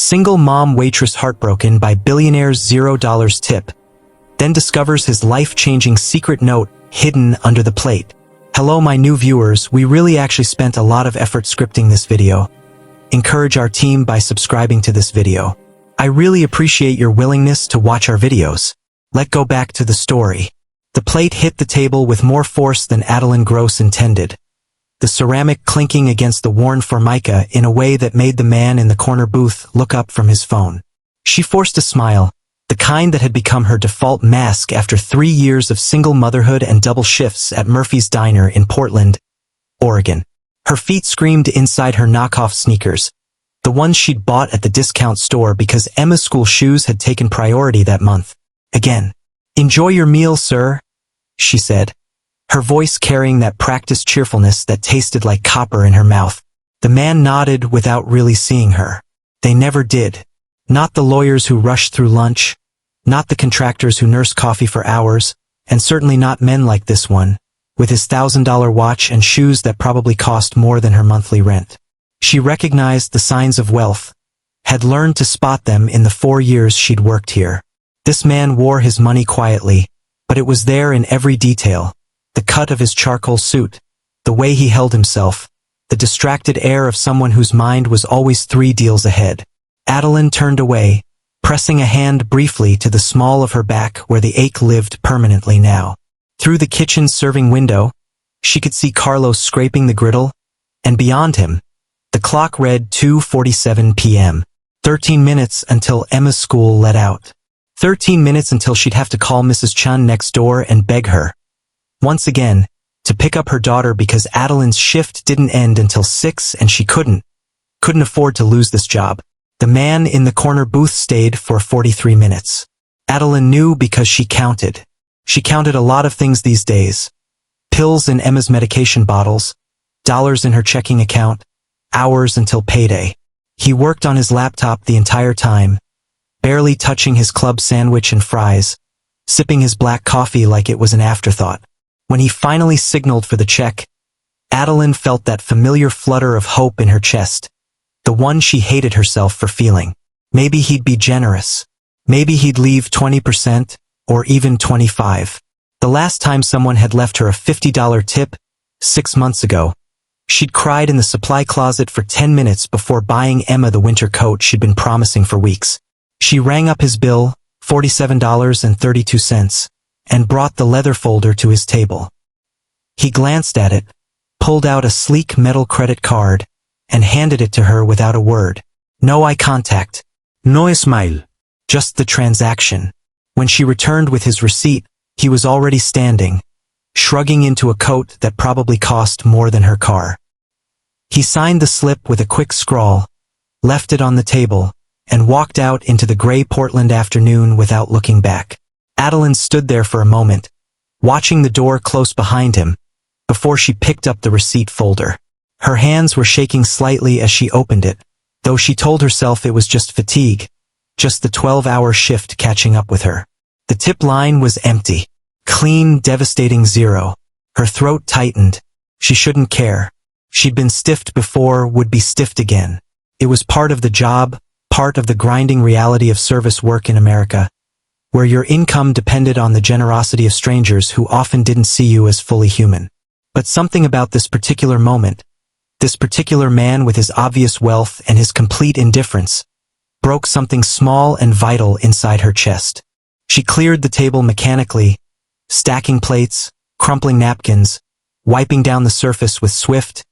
Single mom waitress heartbroken by billionaire's $0 tip, then discovers his life-changing secret note hidden under the plate. Hello my new viewers, we really actually spent a lot of effort scripting this video. Encourage our team by subscribing to this video. I really appreciate your willingness to watch our videos. Let's go back to the story. The plate hit the table with more force than Adeline Gross intended, the ceramic clinking against the worn formica in a way that made the man in the corner booth look up from his phone. She forced a smile, the kind that had become her default mask after 3 years of single motherhood and double shifts at Murphy's Diner in Portland, Oregon. Her feet screamed inside her knockoff sneakers, the ones she'd bought at the discount store because Emma's school shoes had taken priority that month. Again. "Enjoy your meal, sir," she said, her voice carrying that practiced cheerfulness that tasted like copper in her mouth. The man nodded without really seeing her. They never did. Not the lawyers who rushed through lunch, not the contractors who nursed coffee for hours, and certainly not men like this one, with his $1,000 watch and shoes that probably cost more than her monthly rent. She recognized the signs of wealth, had learned to spot them in the 4 years she'd worked here. This man wore his money quietly, but it was there in every detail. The cut of his charcoal suit, the way he held himself, the distracted air of someone whose mind was always 3 deals ahead. Adeline turned away, pressing a hand briefly to the small of her back where the ache lived permanently now. Through the kitchen's serving window, she could see Carlos scraping the griddle, and beyond him, the clock read 2:47 p.m. 13 minutes until Emma's school let out. 13 minutes until she'd have to call Mrs. Chun next door and beg her, once again, to pick up her daughter because Adeline's shift didn't end until 6 and she couldn't afford to lose this job. The man in the corner booth stayed for 43 minutes. Adeline knew because she counted. She counted a lot of things these days. Pills in Emma's medication bottles, dollars in her checking account, hours until payday. He worked on his laptop the entire time, barely touching his club sandwich and fries, sipping his black coffee like it was an afterthought. When he finally signaled for the check, Adeline felt that familiar flutter of hope in her chest, the one she hated herself for feeling. Maybe he'd be generous. Maybe he'd leave 20%, or even 25%. The last time someone had left her a $50 tip, 6 months ago, she'd cried in the supply closet for 10 minutes before buying Emma the winter coat she'd been promising for weeks. She rang up his bill, $47.32, and brought the leather folder to his table. He glanced at it, pulled out a sleek metal credit card, and handed it to her without a word. No eye contact. No smile. Just the transaction. When she returned with his receipt, he was already standing, shrugging into a coat that probably cost more than her car. He signed the slip with a quick scrawl, left it on the table, and walked out into the gray Portland afternoon without looking back. Adeline stood there for a moment, watching the door close behind him, before she picked up the receipt folder. Her hands were shaking slightly as she opened it, though she told herself it was just fatigue, just the 12-hour shift catching up with her. The tip line was empty. Clean, devastating zero. Her throat tightened. She shouldn't care. She'd been stiffed before, would be stiffed again. It was part of the job, part of the grinding reality of service work in America, where your income depended on the generosity of strangers who often didn't see you as fully human. But something about this particular moment, this particular man with his obvious wealth and his complete indifference, broke something small and vital inside her chest. She cleared the table mechanically, stacking plates, crumpling napkins, wiping down the surface with swift,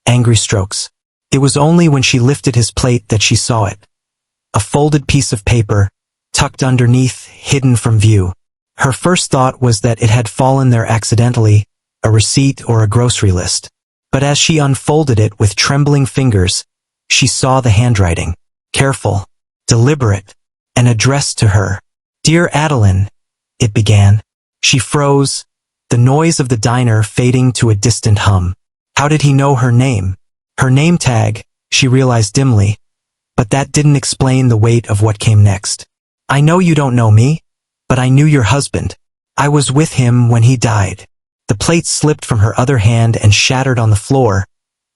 angry strokes. It was only when she lifted his plate that she saw it. A folded piece of paper, tucked underneath, hidden from view. Her first thought was that it had fallen there accidentally, a receipt or a grocery list. But as she unfolded it with trembling fingers, she saw the handwriting. Careful, deliberate, and addressed to her. "Dear Adeline," it began. She froze, the noise of the diner fading to a distant hum. How did he know her name? Her name tag, she realized dimly. But that didn't explain the weight of what came next. "I know you don't know me, but I knew your husband. I was with him when he died." The plate slipped from her other hand and shattered on the floor,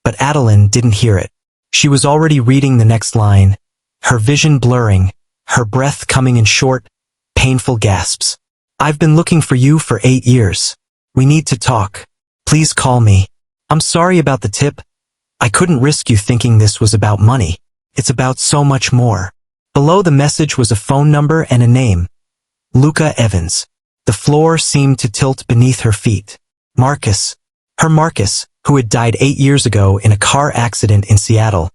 but Adeline didn't hear it. She was already reading the next line, her vision blurring, her breath coming in short, painful gasps. I've been looking for you for 8 years. We need to talk. Please call me. I'm sorry about the tip. I couldn't risk you thinking this was about money. It's about so much more. Below the message was a phone number and a name. Luca Evans. The floor seemed to tilt beneath her feet. Marcus. Her Marcus, who had died 8 years ago in a car accident in Seattle,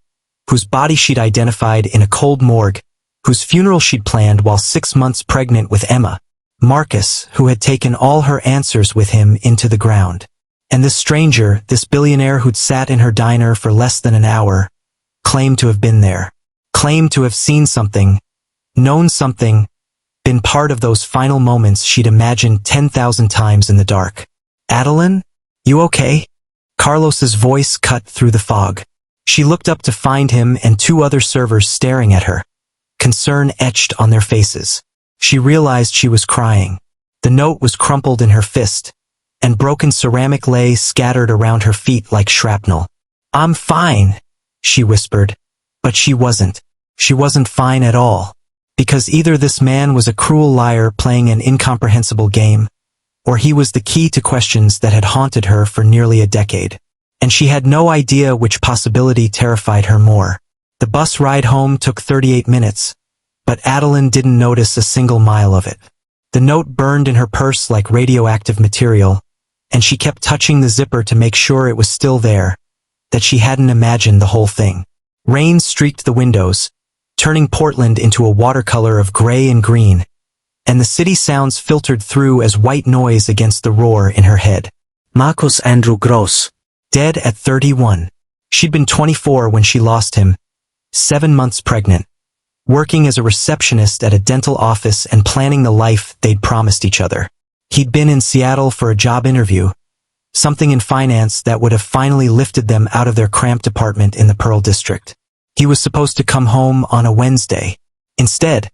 whose body she'd identified in a cold morgue, whose funeral she'd planned while 6 months pregnant with Emma. Marcus, who had taken all her answers with him into the ground. And this stranger, this billionaire who'd sat in her diner for less than an hour, claimed to have been there, claimed to have seen something, known something, been part of those final moments she'd imagined 10,000 times in the dark. Adeline? You okay? Carlos's voice cut through the fog. She looked up to find him and 2 other servers staring at her, concern etched on their faces. She realized she was crying. The note was crumpled in her fist, and broken ceramic lay scattered around her feet like shrapnel. I'm fine, she whispered. But she wasn't. She wasn't fine at all. Because either this man was a cruel liar playing an incomprehensible game, or he was the key to questions that had haunted her for nearly a decade. And she had no idea which possibility terrified her more. The bus ride home took 38 minutes, but Adeline didn't notice a single mile of it. The note burned in her purse like radioactive material, and she kept touching the zipper to make sure it was still there, that she hadn't imagined the whole thing. Rain streaked the windows, turning Portland into a watercolor of gray and green, and the city sounds filtered through as white noise against the roar in her head. Marcus Andrew Gross. Dead at 31. She'd been 24 when she lost him, 7 months pregnant, working as a receptionist at a dental office and planning the life they'd promised each other. He'd been in Seattle for a job interview, something in finance that would have finally lifted them out of their cramped apartment in the Pearl District. He was supposed to come home on a Wednesday. Instead,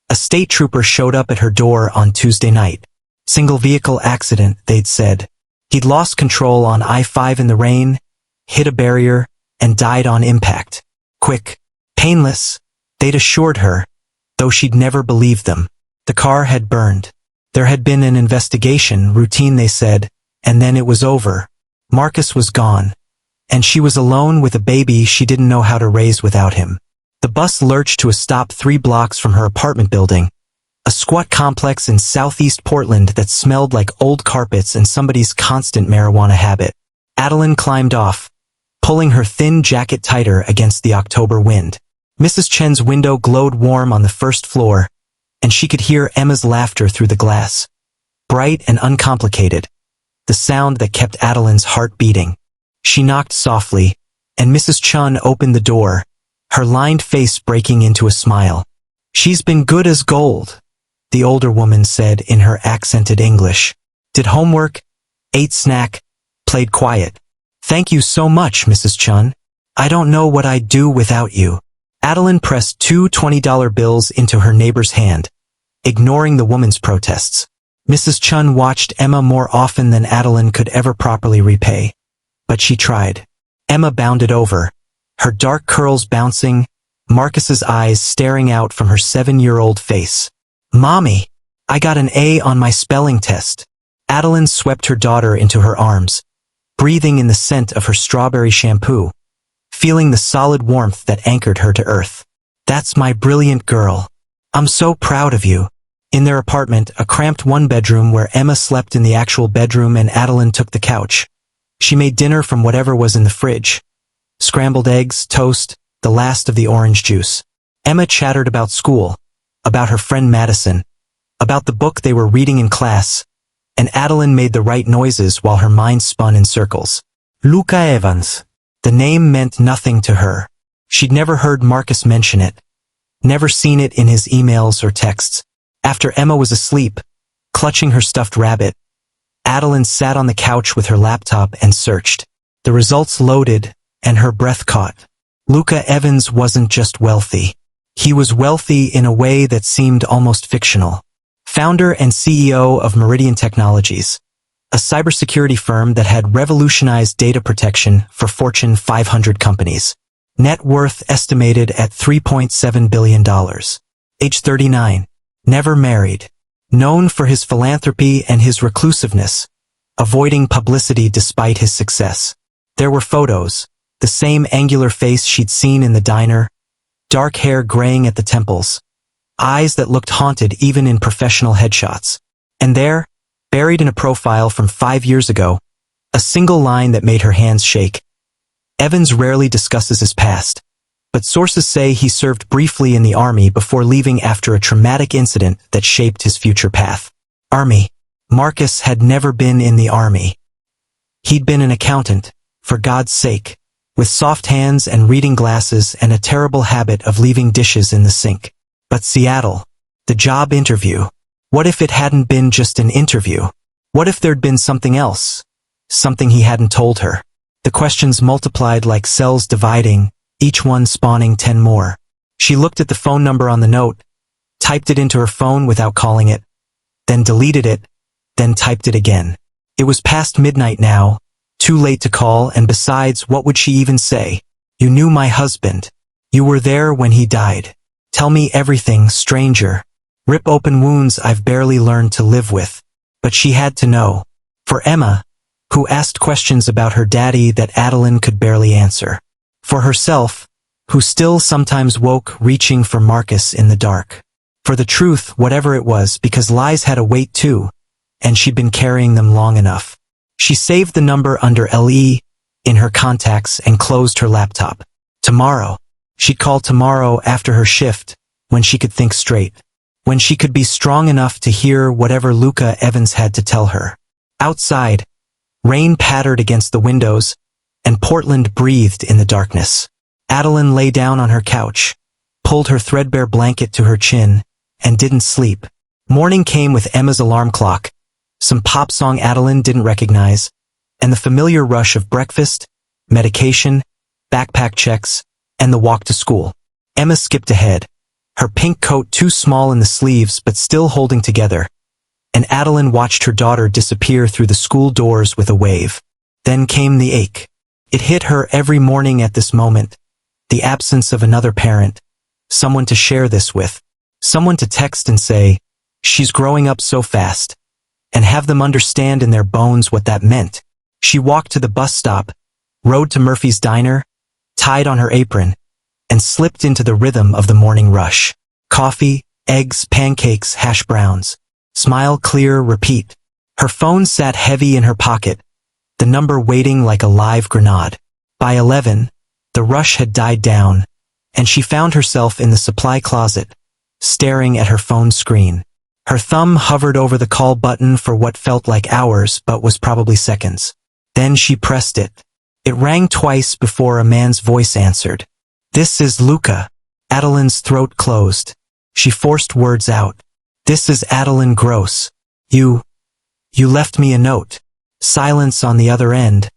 a state trooper showed up at her door on Tuesday night. Single vehicle accident, they'd said. He'd lost control on I-5 in the rain, hit a barrier, and died on impact. Quick, painless, they'd assured her, though she'd never believed them. The car had burned. There had been an investigation, routine they said, and then it was over. Marcus was gone, and she was alone with a baby she didn't know how to raise without him. The bus lurched to a stop 3 blocks from her apartment building, a squat complex in southeast Portland that smelled like old carpets and somebody's constant marijuana habit. Adeline climbed off, pulling her thin jacket tighter against the October wind. Mrs. Chen's window glowed warm on the first floor, and she could hear Emma's laughter through the glass. Bright and uncomplicated, the sound that kept Adeline's heart beating. She knocked softly, and Mrs. Chun opened the door, her lined face breaking into a smile. She's been good as gold, the older woman said in her accented English. Did homework, ate snack, played quiet. Thank you so much, Mrs. Chun. I don't know what I'd do without you. Adeline pressed 2 $20 bills into her neighbor's hand, ignoring the woman's protests. Mrs. Chun watched Emma more often than Adeline could ever properly repay. But she tried. Emma bounded over, her dark curls bouncing, Marcus's eyes staring out from her 7-year-old face. Mommy, I got an A on my spelling test. Adeline swept her daughter into her arms, breathing in the scent of her strawberry shampoo, feeling the solid warmth that anchored her to earth. That's my brilliant girl. I'm so proud of you. In their apartment, a cramped 1-bedroom where Emma slept in the actual bedroom and Adeline took the couch. She made dinner from whatever was in the fridge. Scrambled eggs, toast, the last of the orange juice. Emma chattered about school, about her friend Madison, about the book they were reading in class, and Adeline made the right noises while her mind spun in circles. Luca Evans. The name meant nothing to her. She'd never heard Marcus mention it, never seen it in his emails or texts. After Emma was asleep, clutching her stuffed rabbit, Adeline sat on the couch with her laptop and searched. The results loaded, and her breath caught. Luca Evans wasn't just wealthy. He was wealthy in a way that seemed almost fictional. Founder and CEO of Meridian Technologies, a cybersecurity firm that had revolutionized data protection for Fortune 500 companies. Net worth estimated at $3.7 billion. Age 39. Never married. Known for his philanthropy and his reclusiveness, avoiding publicity despite his success. There were photos, the same angular face she'd seen in the diner, dark hair graying at the temples, eyes that looked haunted even in professional headshots. And there, buried in a profile from 5 years ago, a single line that made her hands shake. Evans rarely discusses his past, but sources say he served briefly in the Army before leaving after a traumatic incident that shaped his future path. Army. Marcus had never been in the Army. He'd been an accountant, for God's sake, with soft hands and reading glasses and a terrible habit of leaving dishes in the sink. But Seattle, the job interview. What if it hadn't been just an interview? What if there'd been something else? Something he hadn't told her. The questions multiplied like cells dividing, each one spawning 10 more. She looked at the phone number on the note, typed it into her phone without calling it, then deleted it, then typed it again. It was past midnight now, too late to call, and besides, what would she even say? You knew my husband. You were there when he died. Tell me everything, stranger. Rip open wounds I've barely learned to live with. But she had to know. For Emma, who asked questions about her daddy that Adeline could barely answer. For herself, who still sometimes woke reaching for Marcus in the dark. For the truth, whatever it was, because lies had a weight too, and she'd been carrying them long enough. She saved the number under LE in her contacts and closed her laptop. Tomorrow. She'd call tomorrow after her shift, when she could think straight. When she could be strong enough to hear whatever Luca Evans had to tell her. Outside, rain pattered against the windows, and Portland breathed in the darkness. Adeline lay down on her couch, pulled her threadbare blanket to her chin, and didn't sleep. Morning came with Emma's alarm clock, some pop song Adeline didn't recognize, and the familiar rush of breakfast, medication, backpack checks, and the walk to school. Emma skipped ahead, her pink coat too small in the sleeves but still holding together, and Adeline watched her daughter disappear through the school doors with a wave. Then came the ache. It hit her every morning at this moment, the absence of another parent, someone to share this with, someone to text and say, she's growing up so fast, and have them understand in their bones what that meant. She walked to the bus stop, rode to Murphy's diner, tied on her apron, and slipped into the rhythm of the morning rush. Coffee, eggs, pancakes, hash browns. Smile, clear, repeat. Her phone sat heavy in her pocket, the number waiting like a live grenade. By 11, the rush had died down, and she found herself in the supply closet, staring at her phone screen. Her thumb hovered over the call button for what felt like hours but was probably seconds. Then she pressed it. It rang twice before a man's voice answered. This is Luca. Adeline's throat closed. She forced words out. This is Adeline Gross. You left me a note. Silence on the other end,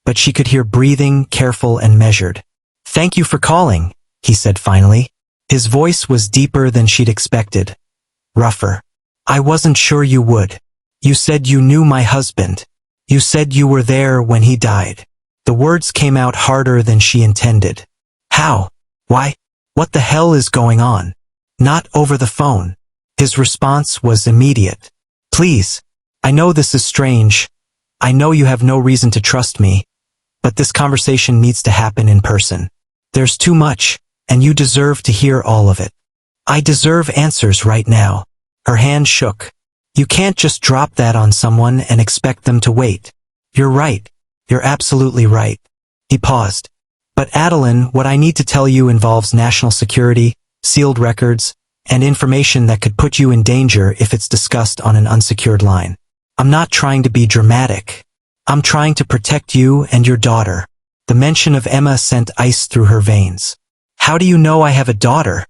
but she could hear breathing, careful and measured. Thank you for calling, he said finally. His voice was deeper than she'd expected. Rougher. I wasn't sure you would. You said you knew my husband. You said you were there when he died. The words came out harder than she intended. How? Why? What the hell is going on? Not over the phone. His response was immediate. Please. I know this is strange. I know you have no reason to trust me. But this conversation needs to happen in person. There's too much, and you deserve to hear all of it. I deserve answers right now. Her hand shook. You can't just drop that on someone and expect them to wait. You're right. You're absolutely right. He paused. But Adeline, what I need to tell you involves national security, sealed records, and information that could put you in danger if it's discussed on an unsecured line. I'm not trying to be dramatic. I'm trying to protect you and your daughter. The mention of Emma sent ice through her veins. How do you know I have a daughter?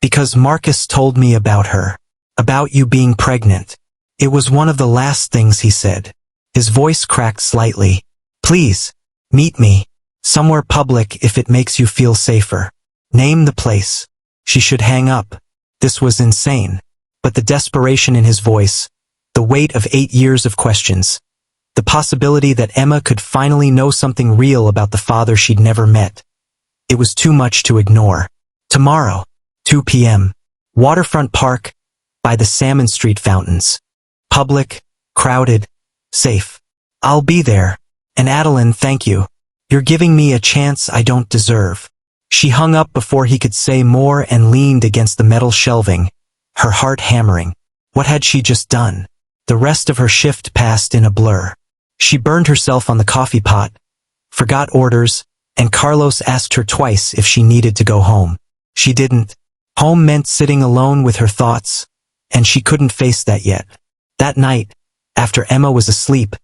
Because Marcus told me about her. About you being pregnant. It was one of the last things he said. His voice cracked slightly. Please, meet me. Somewhere public if it makes you feel safer. Name the place. She should hang up. This was insane. But the desperation in his voice, the weight of 8 years of questions, the possibility that Emma could finally know something real about the father she'd never met. It was too much to ignore. Tomorrow, 2 p.m. Waterfront Park, by the Salmon Street fountains. Public, crowded, safe. I'll be there. And Adeline, thank you. You're giving me a chance I don't deserve. She hung up before he could say more and leaned against the metal shelving, her heart hammering. What had she just done? The rest of her shift passed in a blur. She burned herself on the coffee pot, forgot orders, and Carlos asked her twice if she needed to go home. She didn't. Home meant sitting alone with her thoughts, and she couldn't face that yet. That night, after Emma was asleep,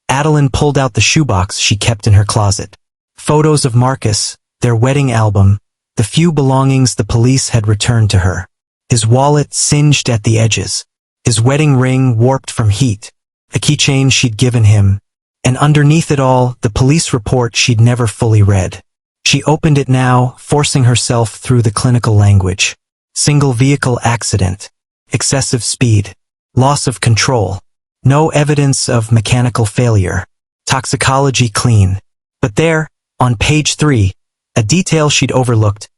Adeline pulled out the shoebox she kept in her closet. Photos of Marcus, their wedding album, the few belongings the police had returned to her. His wallet singed at the edges, his wedding ring warped from heat, a keychain she'd given him, and underneath it all, the police report she'd never fully read. She opened it now, forcing herself through the clinical language. Single vehicle accident, excessive speed, loss of control, no evidence of mechanical failure, toxicology clean. But there, on page 3, a detail she'd overlooked,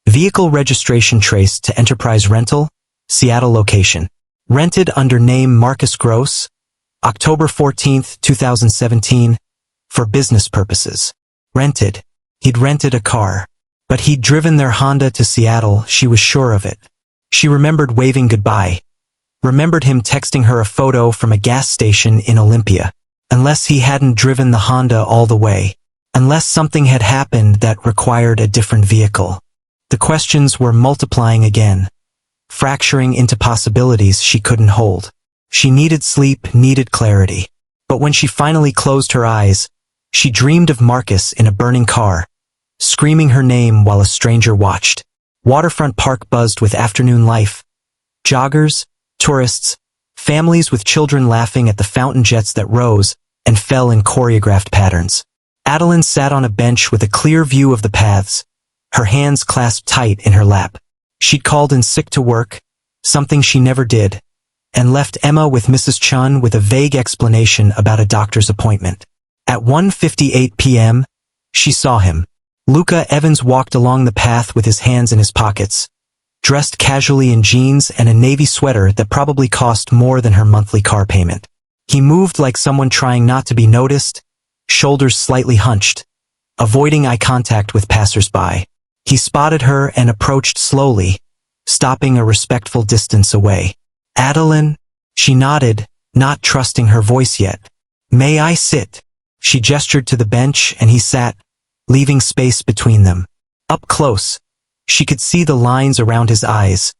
vehicle registration traced to Enterprise Rental, Seattle location. Rented under name Marcus Gross, October 14, 2017, for business purposes. Rented. He'd rented a car. But he'd driven their Honda to Seattle, she was sure of it. She remembered waving goodbye. Remembered him texting her a photo from a gas station in Olympia. Unless he hadn't driven the Honda all the way. Unless something had happened that required a different vehicle. The questions were multiplying again, fracturing into possibilities she couldn't hold. She needed sleep, needed clarity. But when she finally closed her eyes, she dreamed of Marcus in a burning car, screaming her name while a stranger watched. Waterfront Park buzzed with afternoon life. Joggers, tourists, families with children laughing at the fountain jets that rose and fell in choreographed patterns. Adeline sat on a bench with a clear view of the paths, her hands clasped tight in her lap. She'd called in sick to work, something she never did, and left Emma with Mrs. Chun with a vague explanation about a doctor's appointment. At 1:58 p.m., she saw him. Luca Evans walked along the path with his hands in his pockets, dressed casually in jeans and a navy sweater that probably cost more than her monthly car payment. He moved like someone trying not to be noticed, shoulders slightly hunched, avoiding eye contact with passers-by. He spotted her and approached slowly, stopping a respectful distance away. Adeline? She nodded, not trusting her voice yet. May I sit? She gestured to the bench and he sat, leaving space between them. Up close, she could see the lines around his eyes,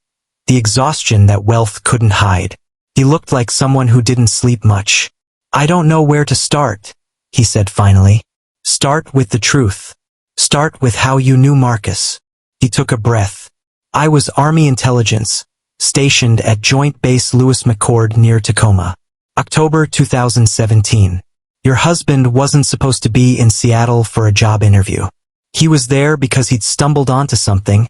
the exhaustion that wealth couldn't hide. He looked like someone who didn't sleep much. I don't know where to start, he said finally. Start with the truth. Start with how you knew Marcus. He took a breath. I was Army intelligence, stationed at Joint Base Lewis McChord near Tacoma. October 2017. Your husband wasn't supposed to be in Seattle for a job interview. He was there because he'd stumbled onto something,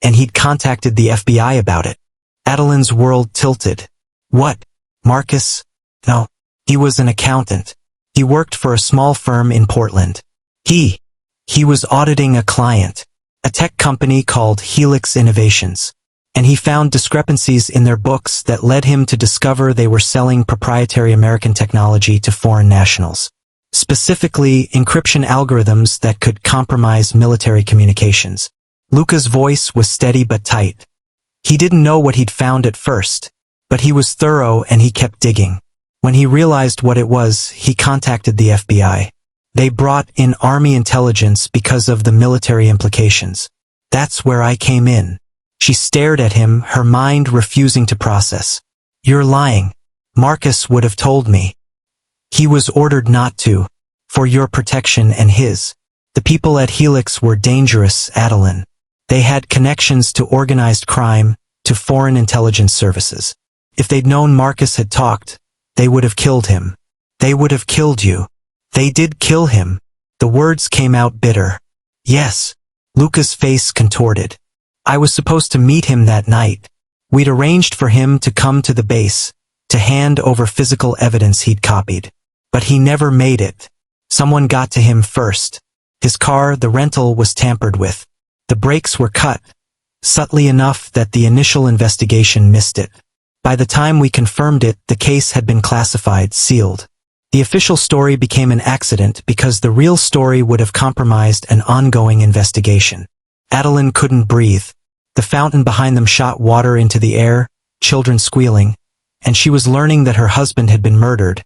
and he'd contacted the FBI about it. Adeline's world tilted. What? Marcus? No. He was an accountant. He worked for a small firm in Portland. He was auditing a client, a tech company called Helix Innovations, and he found discrepancies in their books that led him to discover they were selling proprietary American technology to foreign nationals. Specifically, encryption algorithms that could compromise military communications. Luca's voice was steady but tight. He didn't know what he'd found at first, but he was thorough and he kept digging. When he realized what it was, he contacted the FBI. They brought in Army intelligence because of the military implications. That's where I came in. She stared at him, her mind refusing to process. You're lying. Marcus would have told me. He was ordered not to. For your protection and his. The people at Helix were dangerous, Adeline. They had connections to organized crime, to foreign intelligence services. If they'd known Marcus had talked, they would have killed him. They would have killed you. They did kill him. The words came out bitter. Yes. Luca's face contorted. I was supposed to meet him that night. We'd arranged for him to come to the base, to hand over physical evidence he'd copied. But he never made it. Someone got to him first. His car, the rental, was tampered with. The brakes were cut, subtly enough that the initial investigation missed it. By the time we confirmed it, the case had been classified, sealed. The official story became an accident because the real story would have compromised an ongoing investigation. Adeline couldn't breathe. The fountain behind them shot water into the air, children squealing, and she was learning that her husband had been murdered,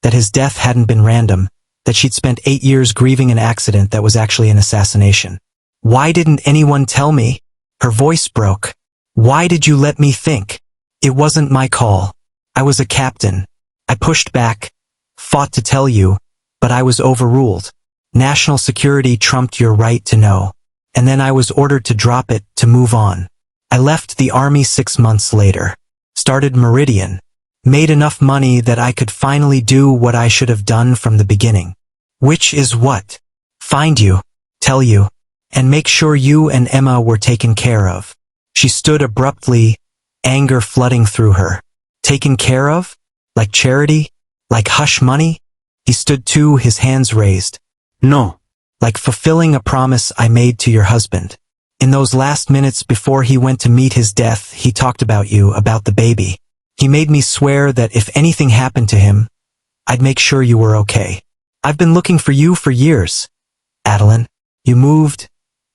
that his death hadn't been random, that she'd spent 8 years grieving an accident that was actually an assassination. Why didn't anyone tell me? Her voice broke. Why did you let me think? It wasn't my call. I was a captain. I pushed back, fought to tell you, but I was overruled. National security trumped your right to know. And then I was ordered to drop it, to move on. I left the army 6 months later. Started Meridian. Made enough money that I could finally do what I should have done from the beginning. Which is what? Find you, tell you, and make sure you and Emma were taken care of. She stood abruptly, anger flooding through her. Taken care of? Like charity? Like hush money? He stood too, his hands raised. No. Like fulfilling a promise I made to your husband. In those last minutes before he went to meet his death, he talked about you, about the baby. He made me swear that if anything happened to him, I'd make sure you were okay. I've been looking for you for years. Adeline, you moved,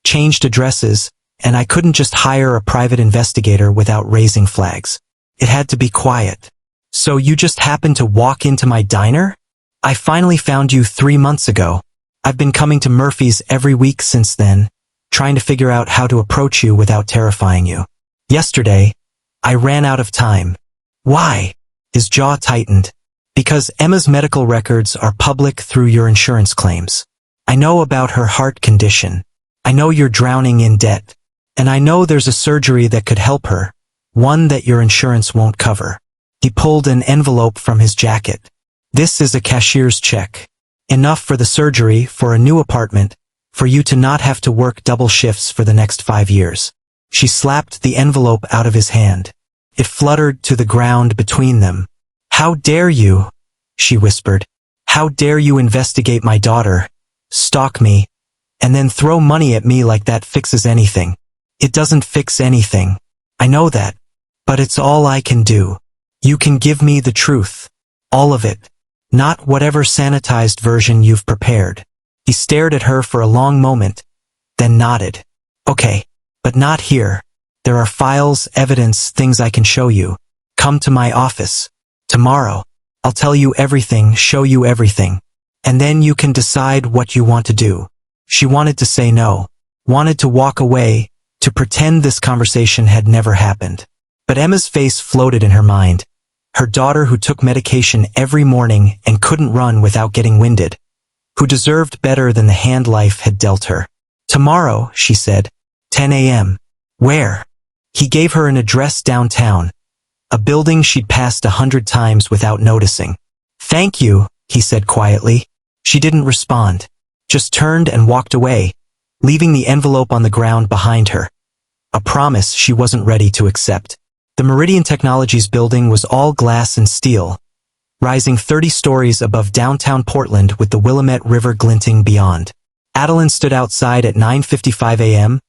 changed addresses, and I couldn't just hire a private investigator without raising flags. It had to be quiet. So you just happened to walk into my diner? I finally found you 3 months ago. I've been coming to Murphy's every week since then, trying to figure out how to approach you without terrifying you. Yesterday, I ran out of time. Why? His jaw tightened. Because Emma's medical records are public through your insurance claims. I know about her heart condition. I know you're drowning in debt. And I know there's a surgery that could help her, one that your insurance won't cover. He pulled an envelope from his jacket. This is a cashier's check. Enough for the surgery, for a new apartment, for you to not have to work double shifts for the next 5 years. She slapped the envelope out of his hand. It fluttered to the ground between them. How dare you? She whispered. How dare you investigate my daughter, stalk me, and then throw money at me like that fixes anything. It doesn't fix anything. I know that. But it's all I can do. You can give me the truth. All of it. Not whatever sanitized version you've prepared. He stared at her for a long moment, then nodded. Okay, but not here. There are files, evidence, things I can show you. Come to my office. Tomorrow. I'll tell you everything, show you everything. And then you can decide what you want to do. She wanted to say no. Wanted to walk away, to pretend this conversation had never happened. But Emma's face floated in her mind. Her daughter who took medication every morning and couldn't run without getting winded. Who deserved better than the hand life had dealt her. Tomorrow, she said. 10 a.m. Where? He gave her an address downtown. A building she'd passed 100 times without noticing. Thank you, he said quietly. She didn't respond. Just turned and walked away, leaving the envelope on the ground behind her. A promise she wasn't ready to accept. The Meridian Technologies building was all glass and steel, rising 30 stories above downtown Portland with the Willamette River glinting beyond. Adeline stood outside at 9:55 a.m.,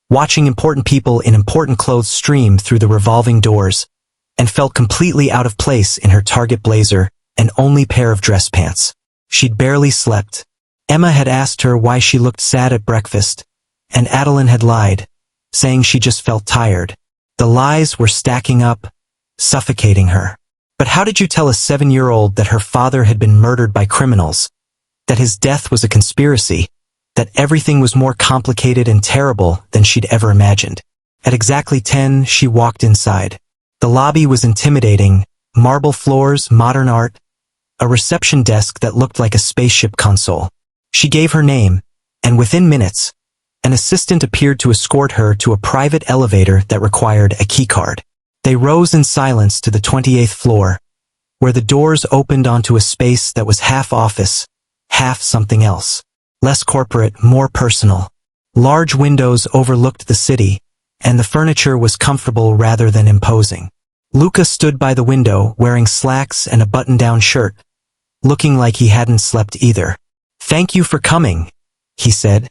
watching important people in important clothes stream through the revolving doors, and felt completely out of place in her Target blazer and only pair of dress pants. She'd barely slept. Emma had asked her why she looked sad at breakfast, and Adeline had lied, saying she just felt tired. The lies were stacking up, suffocating her. But how did you tell a 7-year-old that her father had been murdered by criminals, that his death was a conspiracy, that everything was more complicated and terrible than she'd ever imagined? At exactly 10, she walked inside. The lobby was intimidating, marble floors, modern art, a reception desk that looked like a spaceship console. She gave her name, and within minutes, an assistant appeared to escort her to a private elevator that required a keycard. They rose in silence to the 28th floor, where the doors opened onto a space that was half office, half something else. Less corporate, more personal. Large windows overlooked the city, and the furniture was comfortable rather than imposing. Luca stood by the window wearing slacks and a button-down shirt, looking like he hadn't slept either. Thank you for coming, he said.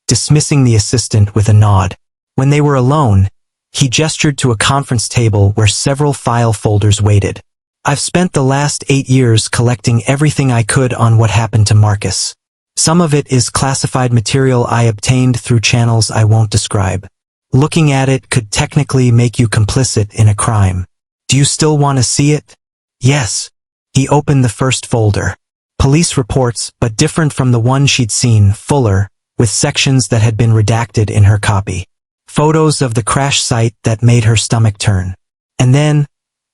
dismissing the assistant with a nod. When they were alone, he gestured to a conference table where several file folders waited. I've spent the last 8 years collecting everything I could on what happened to Marcus. Some of it is classified material I obtained through channels I won't describe. Looking at it could technically make you complicit in a crime. Do you still want to see it? Yes. He opened the first folder. Police reports, but different from the one she'd seen, fuller, with sections that had been redacted in her copy. Photos of the crash site that made her stomach turn. And then,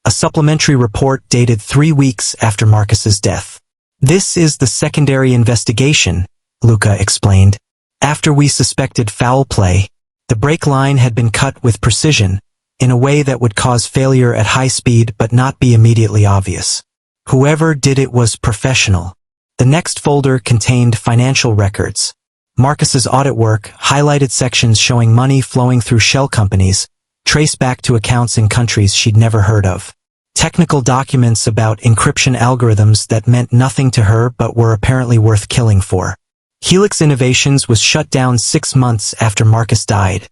a supplementary report dated 3 weeks after Marcus's death. This is the secondary investigation, Luca explained. After we suspected foul play, the brake line had been cut with precision, in a way that would cause failure at high speed but not be immediately obvious. Whoever did it was professional. The next folder contained financial records. Marcus's audit work highlighted sections showing money flowing through shell companies, traced back to accounts in countries she'd never heard of. Technical documents about encryption algorithms that meant nothing to her but were apparently worth killing for. Helix Innovations was shut down 6 months after Marcus died,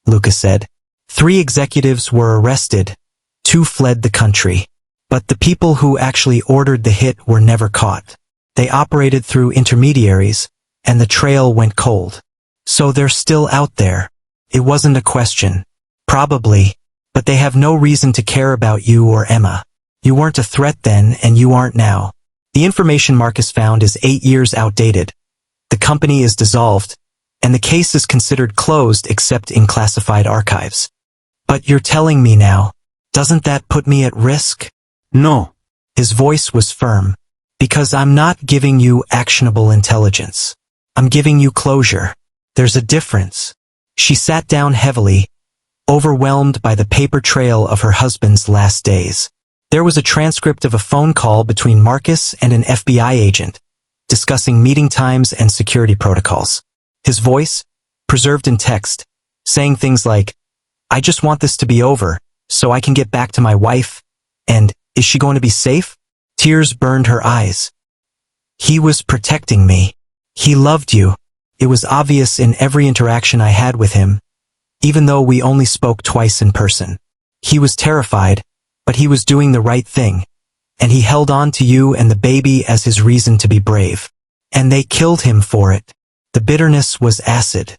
Luca said. 3 executives were arrested, 2 fled the country. But the people who actually ordered the hit were never caught. They operated through intermediaries, and the trail went cold. So they're still out there. It wasn't a question. Probably. But they have no reason to care about you or Emma. You weren't a threat then, and you aren't now. The information Marcus found is 8 years outdated. The company is dissolved, and the case is considered closed except in classified archives. But you're telling me now. Doesn't that put me at risk? No. His voice was firm. Because I'm not giving you actionable intelligence. I'm giving you closure. There's a difference. She sat down heavily, overwhelmed by the paper trail of her husband's last days. There was a transcript of a phone call between Marcus and an FBI agent, discussing meeting times and security protocols. His voice, preserved in text, saying things like, "I just want this to be over, so I can get back to my wife," and, "Is she going to be safe?" Tears burned her eyes. He was protecting me. He loved you. It was obvious in every interaction I had with him, even though we only spoke twice in person. He was terrified, but he was doing the right thing, and he held on to you and the baby as his reason to be brave. And they killed him for it. The bitterness was acid.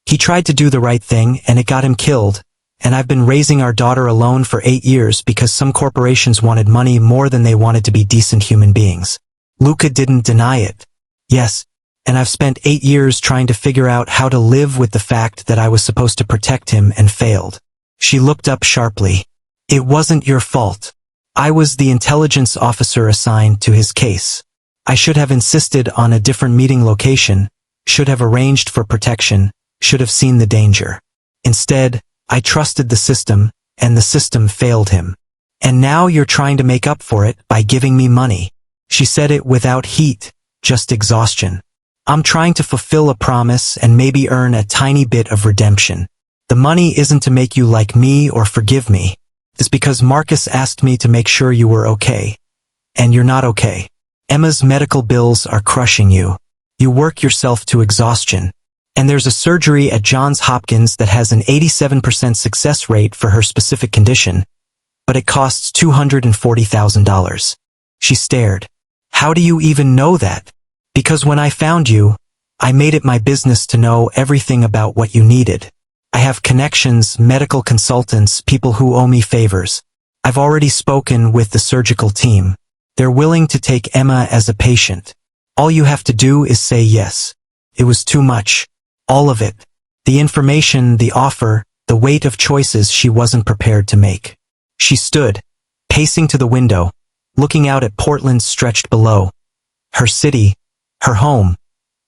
He tried to do the right thing, and it got him killed, and I've been raising our daughter alone for 8 years because some corporations wanted money more than they wanted to be decent human beings. Luca didn't deny it. Yes, and I've spent 8 years trying to figure out how to live with the fact that I was supposed to protect him and failed. She looked up sharply. It wasn't your fault. I was the intelligence officer assigned to his case. I should have insisted on a different meeting location, should have arranged for protection, should have seen the danger. Instead, I trusted the system, and the system failed him. And now you're trying to make up for it by giving me money. She said it without heat, just exhaustion. I'm trying to fulfill a promise and maybe earn a tiny bit of redemption. The money isn't to make you like me or forgive me. It's because Marcus asked me to make sure you were okay. And you're not okay. Emma's medical bills are crushing you. You work yourself to exhaustion. And there's a surgery at Johns Hopkins that has an 87% success rate for her specific condition, but it costs $240,000. She stared. How do you even know that? Because when I found you, I made it my business to know everything about what you needed. I have connections, medical consultants, people who owe me favors. I've already spoken with the surgical team. They're willing to take Emma as a patient. All you have to do is say yes. It was too much. All of it. The information, the offer, the weight of choices she wasn't prepared to make. She stood, pacing to the window, looking out at Portland stretched below. Her city, her home,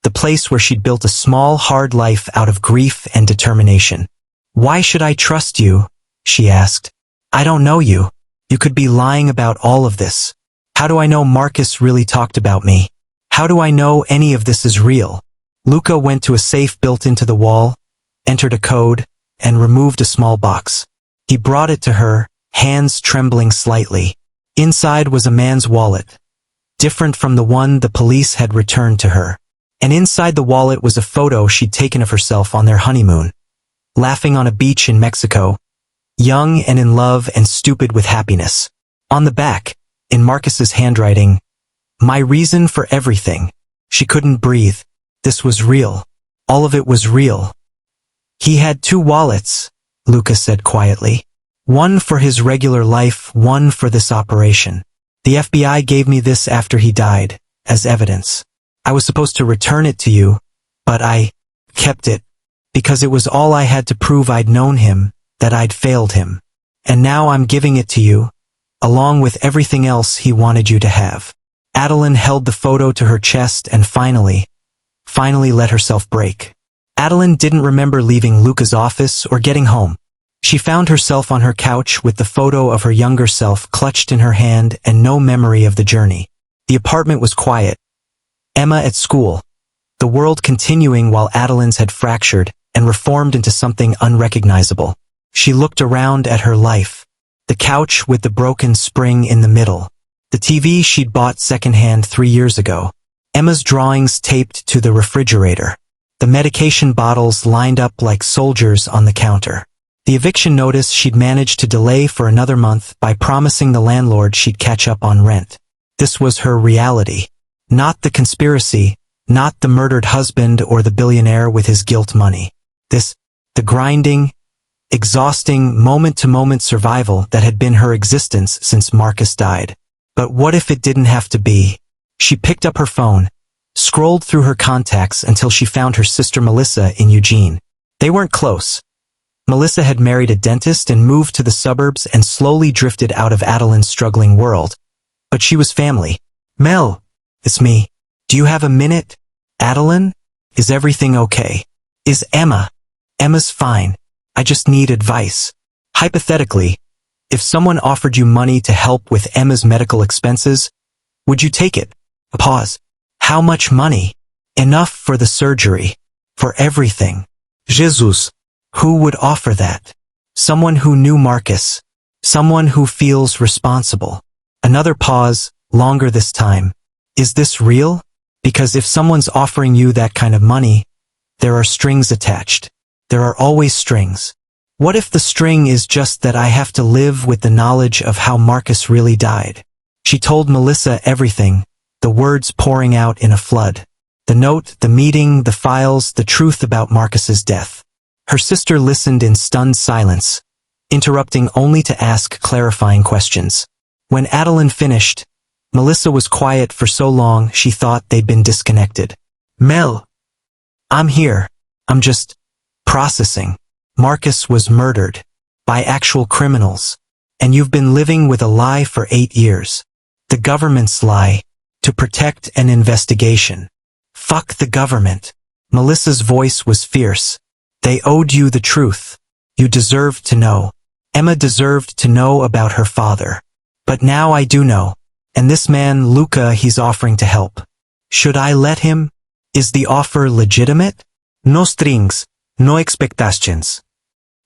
the place where she'd built a small, hard life out of grief and determination. Why should I trust you? She asked. I don't know you. You could be lying about all of this. How do I know Marcus really talked about me? How do I know any of this is real? Luca went to a safe built into the wall, entered a code, and removed a small box. He brought it to her, hands trembling slightly. Inside was a man's wallet, different from the one the police had returned to her. And inside the wallet was a photo she'd taken of herself on their honeymoon, laughing on a beach in Mexico, young and in love and stupid with happiness. On the back, in Marcus's handwriting, "My reason for everything." She couldn't breathe. This was real. All of it was real. "He had 2 wallets," Luca said quietly. "One for his regular life, one for this operation. The FBI gave me this after he died, as evidence. I was supposed to return it to you, but I kept it, because it was all I had to prove I'd known him, that I'd failed him. And now I'm giving it to you, along with everything else he wanted you to have." Adeline held the photo to her chest and finally let herself break. Adeline didn't remember leaving Luca's office or getting home. She found herself on her couch with the photo of her younger self clutched in her hand and no memory of the journey. The apartment was quiet. Emma at school. The world continuing while Adeline's had fractured and reformed into something unrecognizable. She looked around at her life. The couch with the broken spring in the middle. The TV she'd bought secondhand 3 years ago. Emma's drawings taped to the refrigerator. The medication bottles lined up like soldiers on the counter. The eviction notice she'd managed to delay for another month by promising the landlord she'd catch up on rent. This was her reality. Not the conspiracy, not the murdered husband or the billionaire with his guilt money. The grinding, exhausting, moment-to-moment survival that had been her existence since Marcus died. But what if it didn't have to be? She picked up her phone, scrolled through her contacts until she found her sister Melissa in Eugene. They weren't close. Melissa had married a dentist and moved to the suburbs and slowly drifted out of Adeline's struggling world. But she was family. "Mel, it's me. Do you have a minute? Adeline? Is everything okay? Is Emma? Emma's fine. I just need advice. Hypothetically, if someone offered you money to help with Emma's medical expenses, would you take it?" A pause. "How much money?" "Enough for the surgery. For everything." Jesus. Who would offer that? Someone who knew Marcus. Someone who feels responsible. Another pause, longer this time. "Is this real? Because if someone's offering you that kind of money, there are strings attached. There are always strings. What if the string is just that I have to live with the knowledge of how Marcus really died?" She told Melissa everything, the words pouring out in a flood. The note, the meeting, the files, the truth about Marcus's death. Her sister listened in stunned silence, interrupting only to ask clarifying questions. When Adeline finished, Melissa was quiet for so long she thought they'd been disconnected. "Mel, I'm here. I'm just processing. Marcus was murdered by actual criminals, and you've been living with a lie for 8 years. The government's lie, to protect an investigation. Fuck the government." Melissa's voice was fierce. "They owed you the truth. You deserved to know. Emma deserved to know about her father. But now I do know. And this man, Luca, he's offering to help. Should I let him? Is the offer legitimate? No strings, no expectations."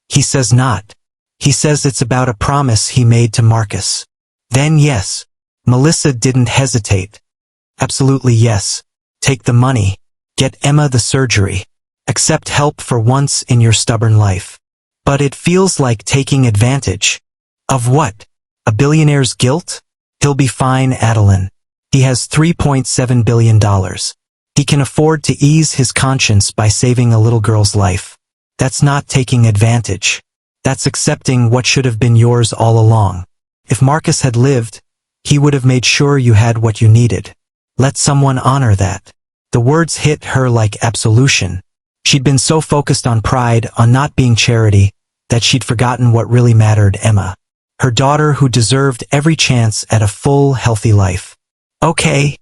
He says not. He says it's about a promise he made to Marcus. Then yes. Melissa didn't hesitate. Absolutely yes. Take the money. Get Emma the surgery. Accept help for once in your stubborn life. But it feels like taking advantage. Of what? A billionaire's guilt? He'll be fine, Adeline. He has $3.7 billion. He can afford to ease his conscience by saving a little girl's life. That's not taking advantage. That's accepting what should have been yours all along. If Marcus had lived, he would have made sure you had what you needed. Let someone honor that. The words hit her like absolution. She'd been so focused on pride, on not being charity, that she'd forgotten what really mattered, Emma. Her daughter who deserved every chance at a full, healthy life. "Okay,"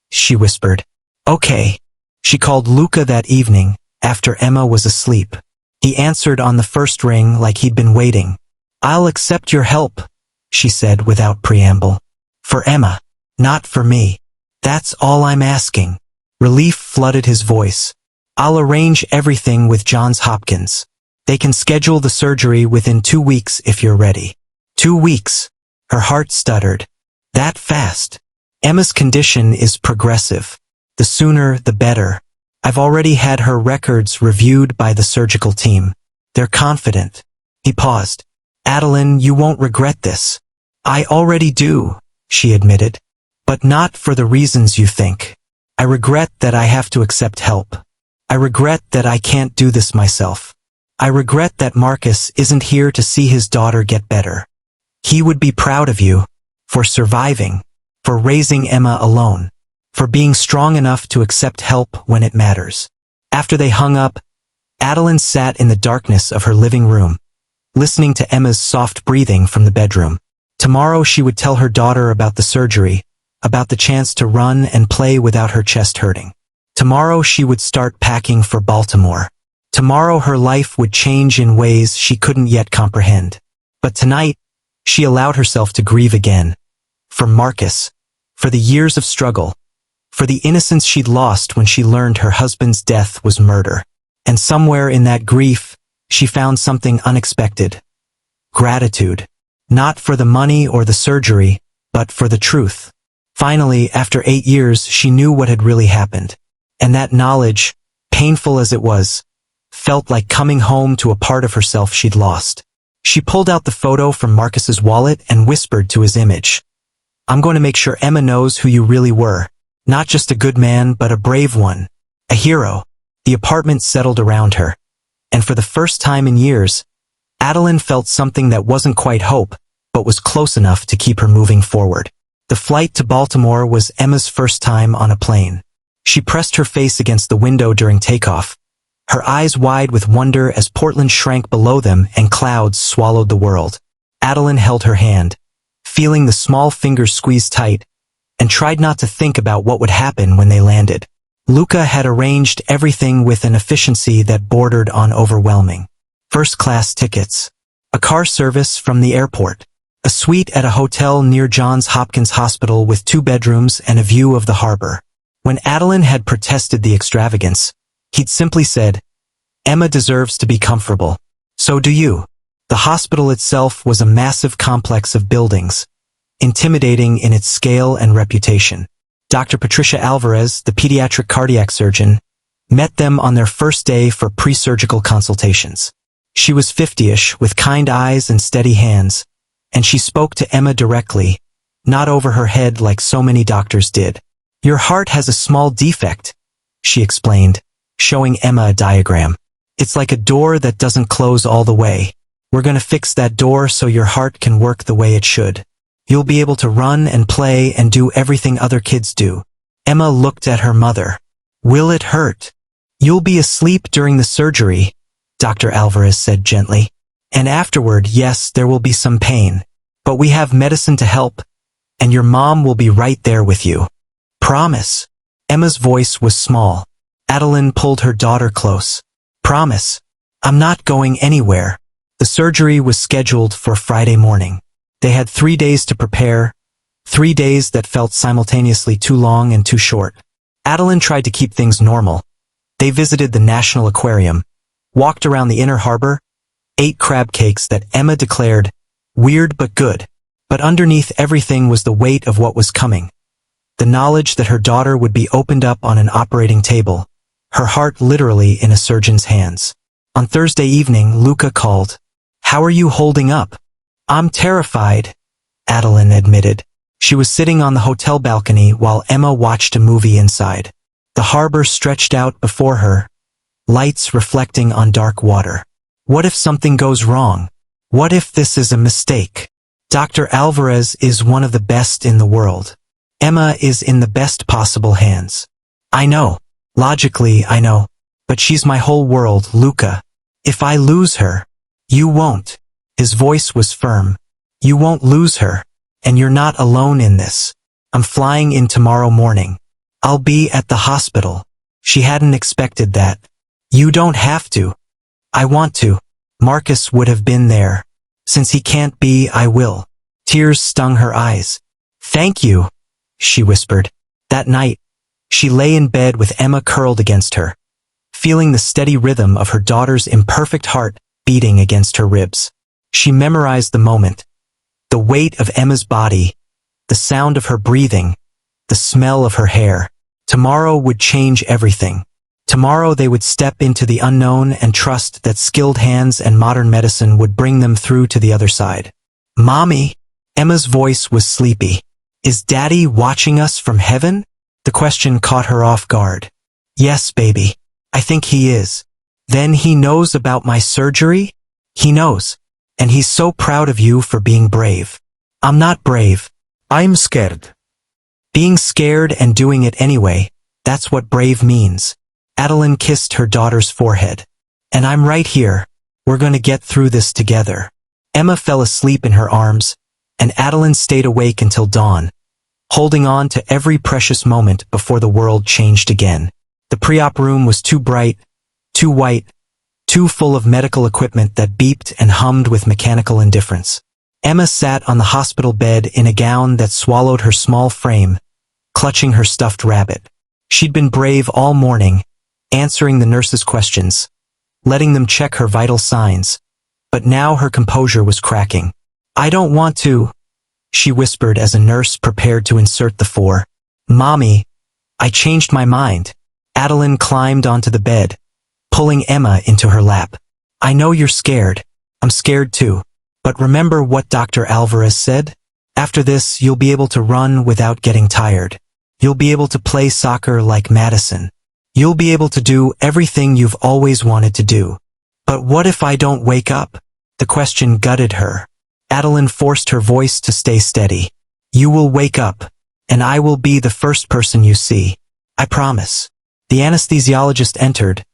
she whispered. "Okay." She called Luca that evening, after Emma was asleep. He answered on the first ring like he'd been waiting. "I'll accept your help," she said without preamble. "For Emma, not for me. That's all I'm asking." Relief flooded his voice. "I'll arrange everything with Johns Hopkins. They can schedule the surgery within 2 weeks if you're ready." 2 weeks. Her heart stuttered. That fast? Emma's condition is progressive. The sooner, the better. I've already had her records reviewed by the surgical team. They're confident. He paused. Adeline, you won't regret this. I already do, she admitted. But not for the reasons you think. I regret that I have to accept help. I regret that I can't do this myself. I regret that Marcus isn't here to see his daughter get better. He would be proud of you for surviving, for raising Emma alone, for being strong enough to accept help when it matters. After they hung up, Adeline sat in the darkness of her living room, listening to Emma's soft breathing from the bedroom. Tomorrow she would tell her daughter about the surgery, about the chance to run and play without her chest hurting. Tomorrow she would start packing for Baltimore. Tomorrow her life would change in ways she couldn't yet comprehend. But tonight, she allowed herself to grieve again. For Marcus, for the years of struggle, for the innocence she'd lost when she learned her husband's death was murder. And somewhere in that grief, she found something unexpected. Gratitude. Not for the money or the surgery, but for the truth. Finally, after 8 years, she knew what had really happened. And that knowledge, painful as it was, felt like coming home to a part of herself she'd lost. She pulled out the photo from Marcus's wallet and whispered to his image. I'm going to make sure Emma knows who you really were. Not just a good man, but a brave one. A hero. The apartment settled around her. And for the first time in years, Adeline felt something that wasn't quite hope, but was close enough to keep her moving forward. The flight to Baltimore was Emma's first time on a plane. She pressed her face against the window during takeoff, her eyes wide with wonder as Portland shrank below them and clouds swallowed the world. Adeline held her hand, feeling the small fingers squeeze tight, and tried not to think about what would happen when they landed. Luca had arranged everything with an efficiency that bordered on overwhelming. First-class tickets, a car service from the airport, a suite at a hotel near Johns Hopkins Hospital with 2 bedrooms and a view of the harbor. When Adeline had protested the extravagance, he'd simply said, Emma deserves to be comfortable. So do you. The hospital itself was a massive complex of buildings, intimidating in its scale and reputation. Dr. Patricia Alvarez, the pediatric cardiac surgeon, met them on their first day for pre-surgical consultations. She was 50-ish, with kind eyes and steady hands, and she spoke to Emma directly, not over her head like so many doctors did. Your heart has a small defect, she explained, showing Emma a diagram. It's like a door that doesn't close all the way. We're going to fix that door so your heart can work the way it should. You'll be able to run and play and do everything other kids do. Emma looked at her mother. Will it hurt? You'll be asleep during the surgery, Dr. Alvarez said gently. And afterward, yes, there will be some pain. But we have medicine to help, and your mom will be right there with you. Promise. Emma's voice was small. Adeline pulled her daughter close. Promise. I'm not going anywhere. The surgery was scheduled for Friday morning. They had 3 days to prepare, 3 days that felt simultaneously too long and too short. Adeline tried to keep things normal. They visited the National Aquarium, walked around the inner harbor, ate crab cakes that Emma declared weird but good. But underneath everything was the weight of what was coming. The knowledge that her daughter would be opened up on an operating table, her heart literally in a surgeon's hands. On Thursday evening, Luca called. How are you holding up? I'm terrified, Adeline admitted. She was sitting on the hotel balcony while Emma watched a movie inside. The harbor stretched out before her, lights reflecting on dark water. What if something goes wrong? What if this is a mistake? Dr. Alvarez is one of the best in the world. Emma is in the best possible hands. I know. Logically, I know. But she's my whole world, Luca. If I lose her, you won't. His voice was firm. You won't lose her, and you're not alone in this. I'm flying in tomorrow morning. I'll be at the hospital. She hadn't expected that. You don't have to. I want to. Marcus would have been there. Since he can't be, I will. Tears stung her eyes. Thank you, she whispered. That night, she lay in bed with Emma curled against her, feeling the steady rhythm of her daughter's imperfect heart beating against her ribs. She memorized the moment, the weight of Emma's body, the sound of her breathing, the smell of her hair. Tomorrow would change everything. Tomorrow they would step into the unknown and trust that skilled hands and modern medicine would bring them through to the other side. Mommy? Emma's voice was sleepy. Is Daddy watching us from heaven? The question caught her off guard. Yes, baby. I think he is. Then he knows about my surgery? He knows. And he's so proud of you for being brave. I'm not brave. I'm scared. Being scared and doing it anyway, that's what brave means. Adeline kissed her daughter's forehead. And I'm right here. We're going to get through this together. Emma fell asleep in her arms, and Adeline stayed awake until dawn, holding on to every precious moment before the world changed again. The pre-op room was too bright, too white, too full of medical equipment that beeped and hummed with mechanical indifference. Emma sat on the hospital bed in a gown that swallowed her small frame, clutching her stuffed rabbit. She'd been brave all morning, answering the nurses' questions, letting them check her vital signs, but now her composure was cracking. I don't want to, she whispered as a nurse prepared to insert the four. Mommy, I changed my mind. Adeline climbed onto the bed, pulling Emma into her lap. I know you're scared. I'm scared too. But remember what Dr. Alvarez said? After this, you'll be able to run without getting tired. You'll be able to play soccer like Madison. You'll be able to do everything you've always wanted to do. But what if I don't wake up? The question gutted her. Adeline forced her voice to stay steady. You will wake up, and I will be the first person you see. I promise. The anesthesiologist entered,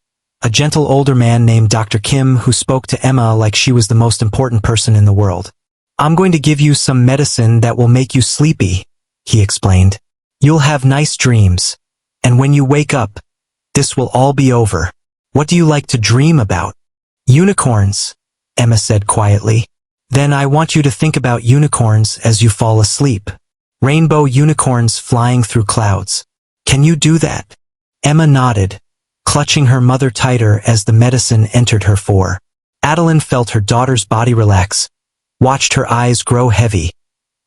a gentle older man named Dr. Kim who spoke to Emma like she was the most important person in the world. I'm going to give you some medicine that will make you sleepy, he explained. You'll have nice dreams, and when you wake up, this will all be over. What do you like to dream about? Unicorns, Emma said quietly. Then I want you to think about unicorns as you fall asleep. Rainbow unicorns flying through clouds. Can you do that? Emma nodded, clutching her mother tighter as the medicine entered her fore. Adeline felt her daughter's body relax, watched her eyes grow heavy,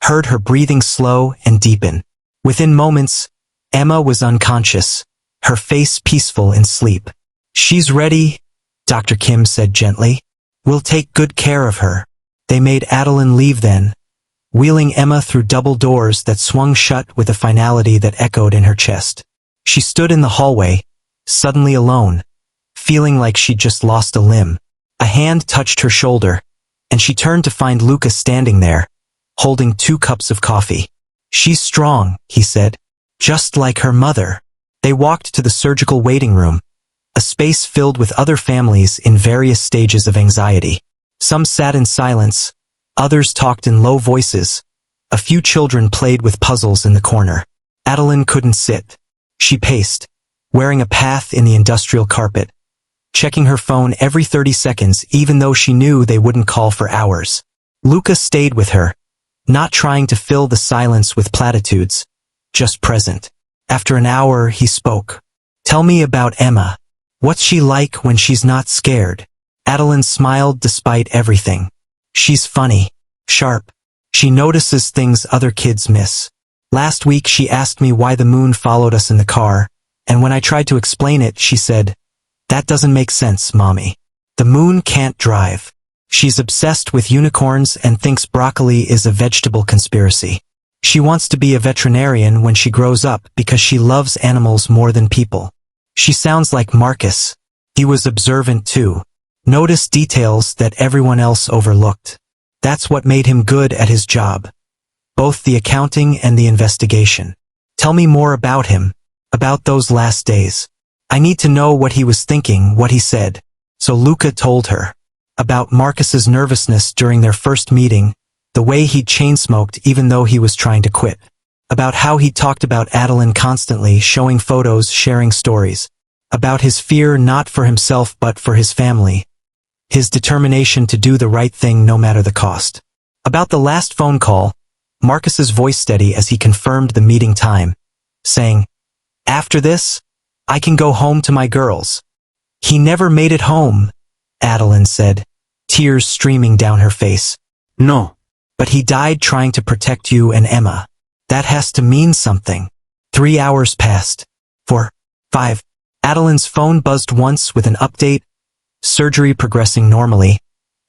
heard her breathing slow and deepen. Within moments, Emma was unconscious, her face peaceful in sleep. She's ready, Dr. Kim said gently. We'll take good care of her. They made Adeline leave then, wheeling Emma through double doors that swung shut with a finality that echoed in her chest. She stood in the hallway, suddenly alone, feeling like she'd just lost a limb. A hand touched her shoulder, and she turned to find Lucas standing there, holding 2 cups of coffee. She's strong, he said, just like her mother. They walked to the surgical waiting room, a space filled with other families in various stages of anxiety. Some sat in silence, others talked in low voices. A few children played with puzzles in the corner. Adeline couldn't sit. She paced, wearing a path in the industrial carpet, checking her phone every 30 seconds even though she knew they wouldn't call for hours. Lucas stayed with her, not trying to fill the silence with platitudes, just present. After an hour, he spoke. Tell me about Emma. What's she like when she's not scared? Adeline smiled despite everything. She's funny, sharp. She notices things other kids miss. Last week she asked me why the moon followed us in the car, and when I tried to explain it, she said, "That doesn't make sense, Mommy. The moon can't drive." She's obsessed with unicorns and thinks broccoli is a vegetable conspiracy. She wants to be a veterinarian when she grows up because she loves animals more than people. She sounds like Marcus. He was observant too. Noticed details that everyone else overlooked. That's what made him good at his job. Both the accounting and the investigation. Tell me more about him, about those last days. I need to know what he was thinking, what he said. So Luca told her. About Marcus's nervousness during their first meeting, the way he'd chain-smoked even though he was trying to quit. About how he talked about Adeline constantly, showing photos, sharing stories. About his fear not for himself but for his family. His determination to do the right thing no matter the cost. About the last phone call, Marcus's voice steady as he confirmed the meeting time, saying, "After this, I can go home to my girls." He never made it home, Adeline said, tears streaming down her face. No. But he died trying to protect you and Emma. That has to mean something. 3 hours passed. 4, 5. Adeline's phone buzzed once with an update, surgery progressing normally,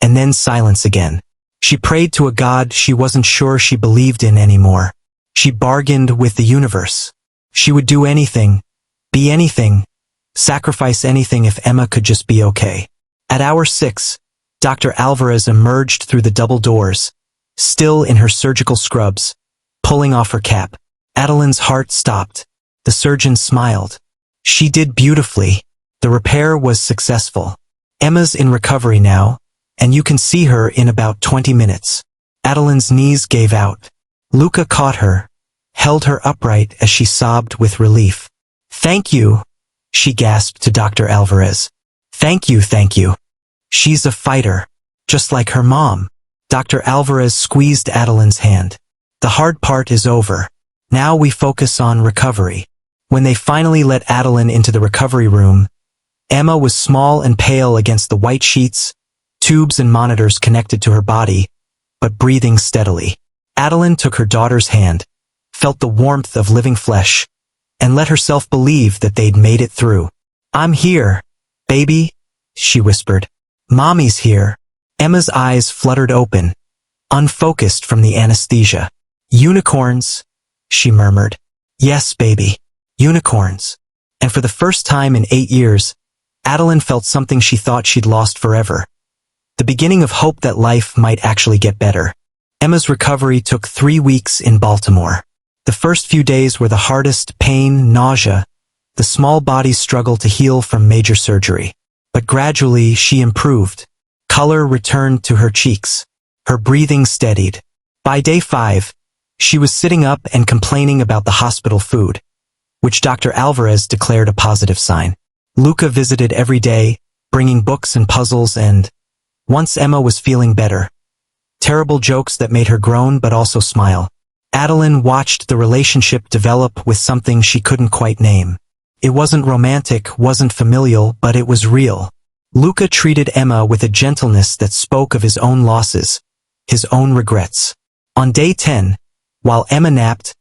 and then silence again. She prayed to a god she wasn't sure she believed in anymore. She bargained with the universe. She would do anything, be anything, sacrifice anything if Emma could just be okay. At hour 6, Dr. Alvarez emerged through the double doors, still in her surgical scrubs, pulling off her cap. Adeline's heart stopped. The surgeon smiled. She did beautifully. The repair was successful. Emma's in recovery now, and you can see her in about 20 minutes. Adeline's knees gave out. Luca caught her, held her upright as she sobbed with relief. "Thank you," she gasped to Dr. Alvarez. Thank you. She's a fighter, just like her mom." Dr. Alvarez squeezed Adeline's hand. "The hard part is over. Now we focus on recovery." When they finally let Adeline into the recovery room, Emma was small and pale against the white sheets, tubes and monitors connected to her body, but breathing steadily. Adeline took her daughter's hand, felt the warmth of living flesh, and let herself believe that they'd made it through. "I'm here, baby," she whispered. "Mommy's here." Emma's eyes fluttered open, unfocused from the anesthesia. "Unicorns," she murmured. "Yes, baby. Unicorns." And for the first time in 8 years, Adeline felt something she thought she'd lost forever. The beginning of hope that life might actually get better. Emma's recovery took 3 weeks in Baltimore. The first few days were the hardest: pain, nausea, the small body's struggle to heal from major surgery. But gradually she improved. Color returned to her cheeks. Her breathing steadied. By day 5, she was sitting up and complaining about the hospital food, which Dr. Alvarez declared a positive sign. Luca visited every day, bringing books and puzzles, and once Emma was feeling better, terrible jokes that made her groan but also smile. Adeline watched the relationship develop with something she couldn't quite name. It wasn't romantic, wasn't familial, but it was real. Luca treated Emma with a gentleness that spoke of his own losses, his own regrets. On day 10, while Emma napped,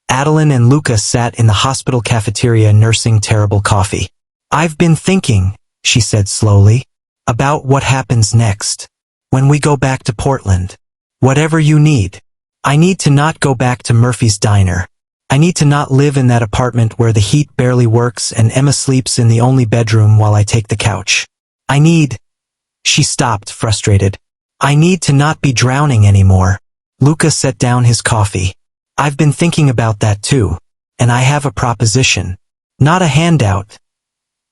Adeline and Luca sat in the hospital cafeteria nursing terrible coffee. "I've been thinking," she said slowly, "about what happens next. When we go back to Portland. Whatever you need. I need to not go back to Murphy's Diner. I need to not live in that apartment where the heat barely works and Emma sleeps in the only bedroom while I take the couch. I need—" She stopped, frustrated. "I need to not be drowning anymore." Luca set down his coffee. "I've been thinking about that too, and I have a proposition. Not a handout,"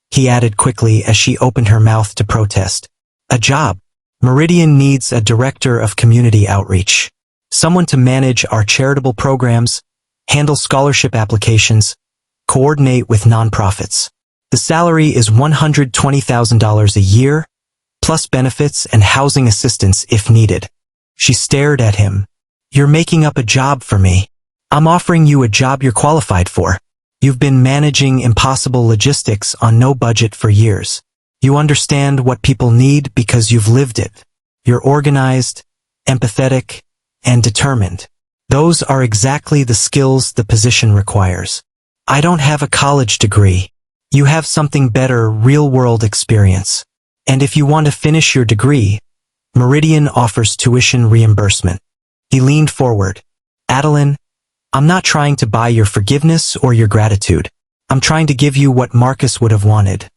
he added quickly as she opened her mouth to protest. "A job. Meridian needs a director of community outreach. Someone to manage our charitable programs, handle scholarship applications, coordinate with nonprofits. The salary is $120,000 a year, plus benefits and housing assistance if needed." She stared at him. "You're making up a job for me. I'm offering you a job you're qualified for. You've been managing impossible logistics on no budget for years. You understand what people need because you've lived it. You're organized, empathetic, and determined. Those are exactly the skills the position requires. I don't have a college degree. You have something better: real-world experience. And if you want to finish your degree, Meridian offers tuition reimbursement." He leaned forward. "Adeline, I'm not trying to buy your forgiveness or your gratitude. I'm trying to give you what Marcus would have wanted.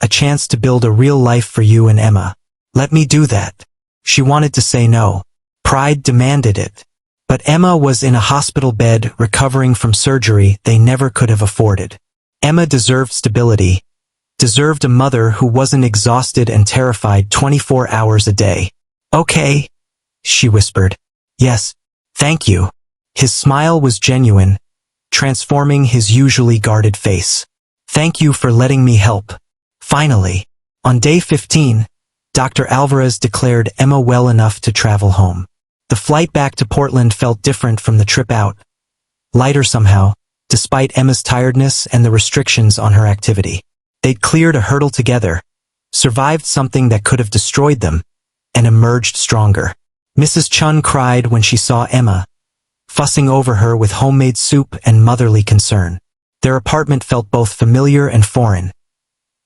A chance to build a real life for you and Emma. Let me do that." She wanted to say no. Pride demanded it. But Emma was in a hospital bed recovering from surgery they never could have afforded. Emma deserved stability, deserved a mother who wasn't exhausted and terrified 24 hours a day. "Okay," she whispered. "Yes, thank you." His smile was genuine, transforming his usually guarded face. "Thank you for letting me help." Finally, on day 15, Dr. Alvarez declared Emma well enough to travel home. The flight back to Portland felt different from the trip out, lighter somehow, despite Emma's tiredness and the restrictions on her activity. They'd cleared a hurdle together, survived something that could have destroyed them, and emerged stronger. Mrs. Chun cried when she saw Emma, fussing over her with homemade soup and motherly concern. Their apartment felt both familiar and foreign,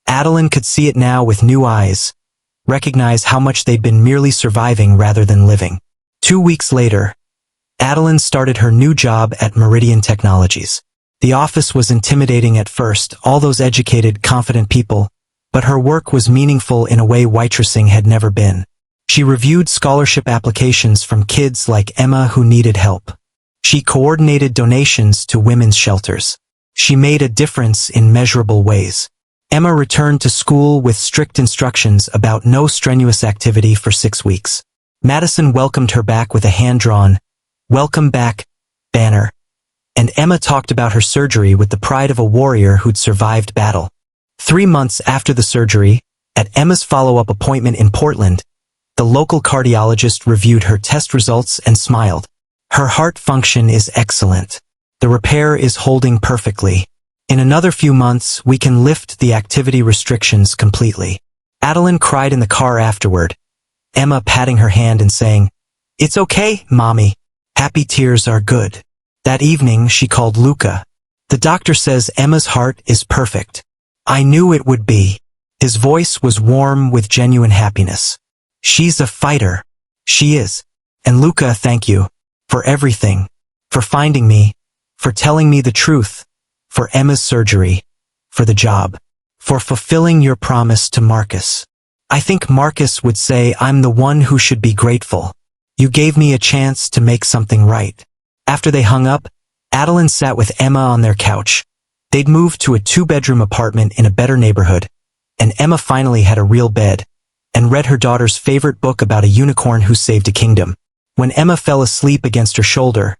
Adeline could see it now with new eyes, recognize how much they'd been merely surviving rather than living. 2 weeks later, Adeline started her new job at Meridian Technologies. The office was intimidating at first, all those educated, confident people, but her work was meaningful in a way waitressing had never been. She reviewed scholarship applications from kids like Emma who needed help. She coordinated donations to women's shelters. She made a difference in measurable ways. Emma returned to school with strict instructions about no strenuous activity for 6 weeks. Madison welcomed her back with a hand-drawn, "Welcome back" banner, and Emma talked about her surgery with the pride of a warrior who'd survived battle. 3 months after the surgery, at Emma's follow-up appointment in Portland, the local cardiologist reviewed her test results and smiled. "Her heart function is excellent. The repair is holding perfectly. In another few months, we can lift the activity restrictions completely." Adeline cried in the car afterward, Emma patting her hand and saying, "It's okay, Mommy. Happy tears are good." That evening, she called Luca. "The doctor says Emma's heart is perfect." "I knew it would be." His voice was warm with genuine happiness. "She's a fighter." "She is. And Luca, thank you. For everything. For finding me. For telling me the truth. For Emma's surgery. For the job. For fulfilling your promise to Marcus. I think Marcus would say I'm the one who should be grateful. You gave me a chance to make something right." After they hung up, Adeline sat with Emma on their couch. They'd moved to a 2-bedroom apartment in a better neighborhood, and Emma finally had a real bed, and read her daughter's favorite book about a unicorn who saved a kingdom. When Emma fell asleep against her shoulder,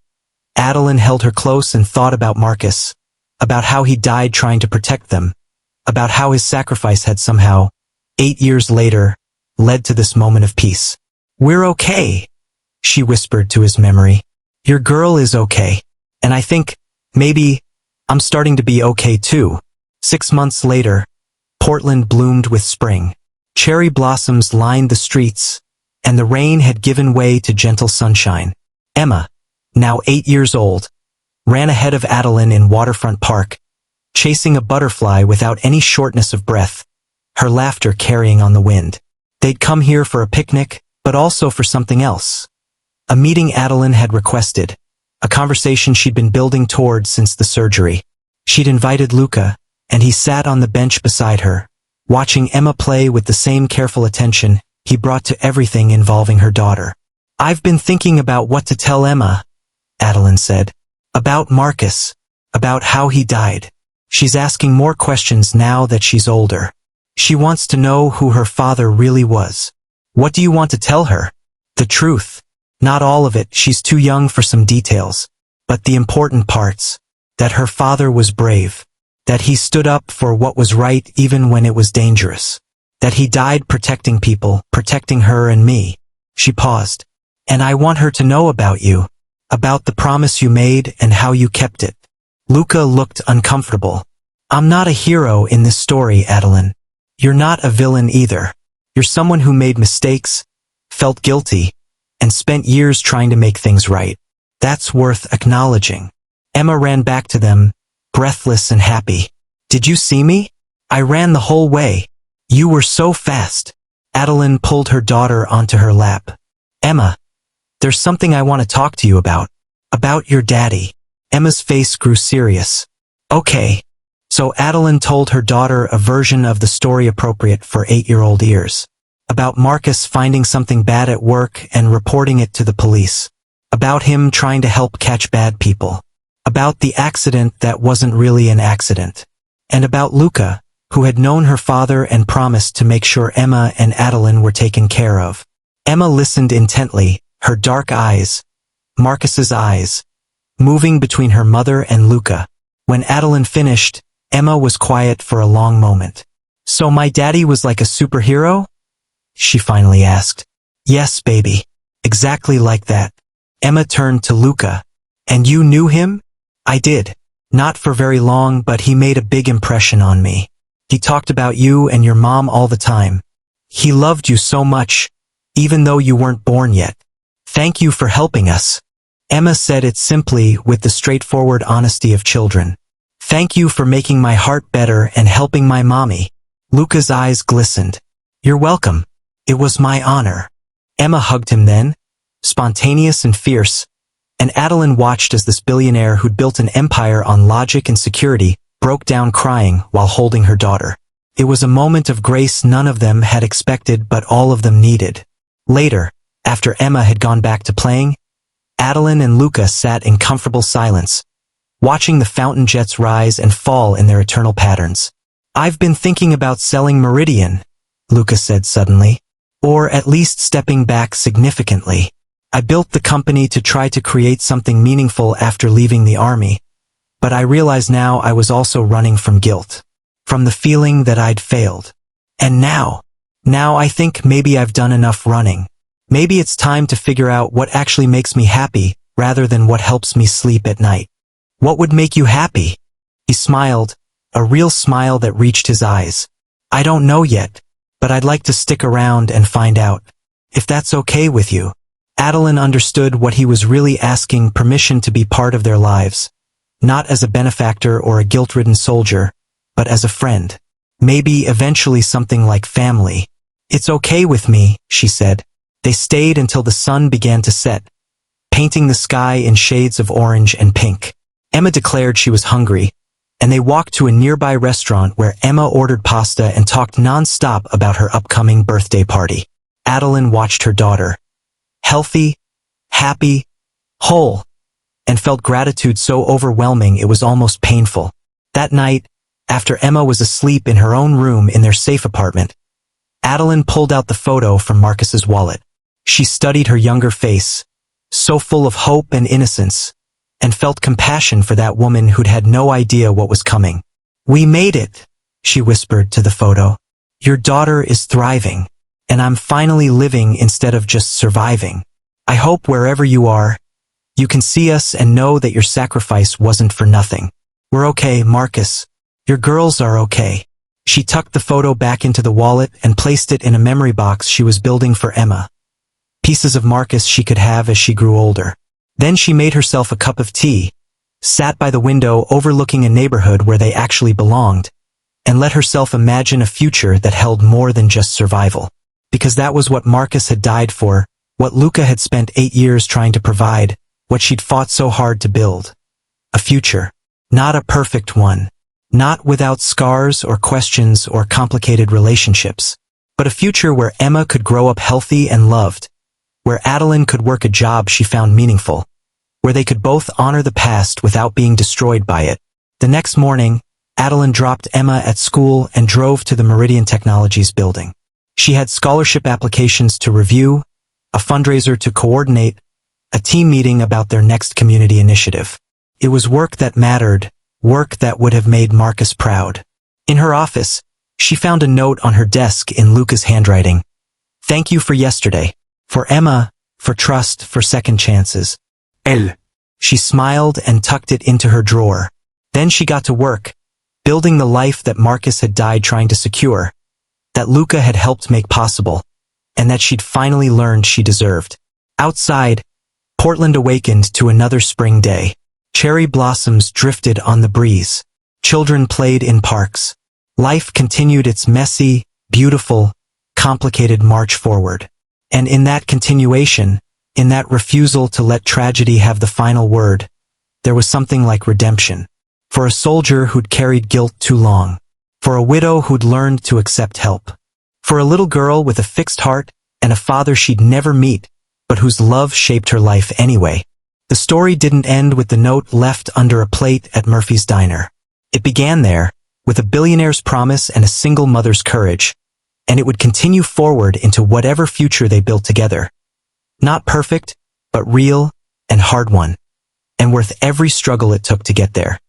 Adeline held her close and thought about Marcus, about how he died trying to protect them, about how his sacrifice had somehow, 8 years later, led to this moment of peace. "We're okay," she whispered to his memory. "Your girl is okay. And I think, maybe, I'm starting to be okay too." 6 months later, Portland bloomed with spring. Cherry blossoms lined the streets, and the rain had given way to gentle sunshine. Emma, now 8 years old, ran ahead of Adeline in Waterfront Park, chasing a butterfly without any shortness of breath, her laughter carrying on the wind. They'd come here for a picnic, but also for something else. A meeting Adeline had requested, a conversation she'd been building toward since the surgery. She'd invited Luca, and he sat on the bench beside her, watching Emma play with the same careful attention he brought to everything involving her daughter. "I've been thinking about what to tell Emma," Adeline said. "About Marcus, about how he died. She's asking more questions now that she's older. She wants to know who her father really was." "What do you want to tell her?" "The truth. Not all of it, she's too young for some details. But the important parts. That her father was brave. That he stood up for what was right even when it was dangerous. That he died protecting people, protecting her and me." She paused. "And I want her to know about you. About the promise you made and how you kept it." Luca looked uncomfortable. "I'm not a hero in this story, Adeline. You're not a villain either. You're someone who made mistakes, felt guilty, and spent years trying to make things right. That's worth acknowledging." Emma ran back to them, breathless and happy. "Did you see me? I ran the whole way. You were so fast." Adeline pulled her daughter onto her lap. "Emma, there's something I want to talk to you about. About your daddy." Emma's face grew serious. "Okay." So Adeline told her daughter a version of the story appropriate for 8-year-old ears. About Marcus finding something bad at work and reporting it to the police. About him trying to help catch bad people. About the accident that wasn't really an accident. And about Luca, who had known her father and promised to make sure Emma and Adeline were taken care of. Emma listened intently, her dark eyes, Marcus's eyes, moving between her mother and Luca. When Adeline finished, Emma was quiet for a long moment. "So my daddy was like a superhero?" she finally asked. "Yes, baby. Exactly like that." Emma turned to Luca. "And you knew him?" "I did. Not for very long, but he made a big impression on me. He talked about you and your mom all the time. He loved you so much, even though you weren't born yet. Thank you for helping us." Emma said it simply with the straightforward honesty of children. "Thank you for making my heart better and helping my mommy." Luca's eyes glistened. "You're welcome. It was my honor." Emma hugged him then, spontaneous and fierce, and Adeline watched as this billionaire who'd built an empire on logic and security broke down crying while holding her daughter. It was a moment of grace none of them had expected but all of them needed. Later, after Emma had gone back to playing, Adeline and Luca sat in comfortable silence, watching the fountain jets rise and fall in their eternal patterns. "I've been thinking about selling Meridian," Luca said suddenly, "or at least stepping back significantly. I built the company to try to create something meaningful after leaving the army, but I realize now I was also running from guilt, from the feeling that I'd failed. And now I think maybe I've done enough running. Maybe it's time to figure out what actually makes me happy rather than what helps me sleep at night." "What would make you happy?" He smiled, a real smile that reached his eyes. "I don't know yet, but I'd like to stick around and find out. If that's okay with you." Adeline understood what he was really asking: permission to be part of their lives, not as a benefactor or a guilt-ridden soldier, but as a friend. Maybe eventually something like family. "It's okay with me," she said. They stayed until the sun began to set, painting the sky in shades of orange and pink. Emma declared she was hungry, and they walked to a nearby restaurant where Emma ordered pasta and talked non-stop about her upcoming birthday party. Adeline watched her daughter, healthy, happy, whole, and felt gratitude so overwhelming it was almost painful. That night, after Emma was asleep in her own room in their safe apartment, Adeline pulled out the photo from Marcus's wallet. She studied her younger face, so full of hope and innocence, and felt compassion for that woman who'd had no idea what was coming. "We made it," she whispered to the photo. "Your daughter is thriving, and I'm finally living instead of just surviving. I hope wherever you are, you can see us and know that your sacrifice wasn't for nothing. We're okay, Marcus. Your girls are okay." She tucked the photo back into the wallet and placed it in a memory box she was building for Emma. Pieces of Marcus she could have as she grew older. Then she made herself a cup of tea, sat by the window overlooking a neighborhood where they actually belonged, and let herself imagine a future that held more than just survival. Because that was what Marcus had died for, what Luca had spent 8 years trying to provide, what she'd fought so hard to build. A future. Not a perfect one. Not without scars or questions or complicated relationships. But a future where Emma could grow up healthy and loved, where Adeline could work a job she found meaningful, where they could both honor the past without being destroyed by it. The next morning, Adeline dropped Emma at school and drove to the Meridian Technologies building. She had scholarship applications to review, a fundraiser to coordinate, a team meeting about their next community initiative. It was work that mattered, work that would have made Marcus proud. In her office, she found a note on her desk in Luca's handwriting. "Thank you for yesterday. For Emma, for trust, for second chances. Elle." She smiled and tucked it into her drawer. Then she got to work, building the life that Marcus had died trying to secure, that Luca had helped make possible, and that she'd finally learned she deserved. Outside, Portland awakened to another spring day. Cherry blossoms drifted on the breeze. Children played in parks. Life continued its messy, beautiful, complicated march forward. And in that continuation, in that refusal to let tragedy have the final word, there was something like redemption. For a soldier who'd carried guilt too long. For a widow who'd learned to accept help. For a little girl with a fixed heart and a father she'd never meet, but whose love shaped her life anyway. The story didn't end with the note left under a plate at Murphy's Diner. It began there, with a billionaire's promise and a single mother's courage, and it would continue forward into whatever future they built together. Not perfect, but real and hard won, and worth every struggle it took to get there.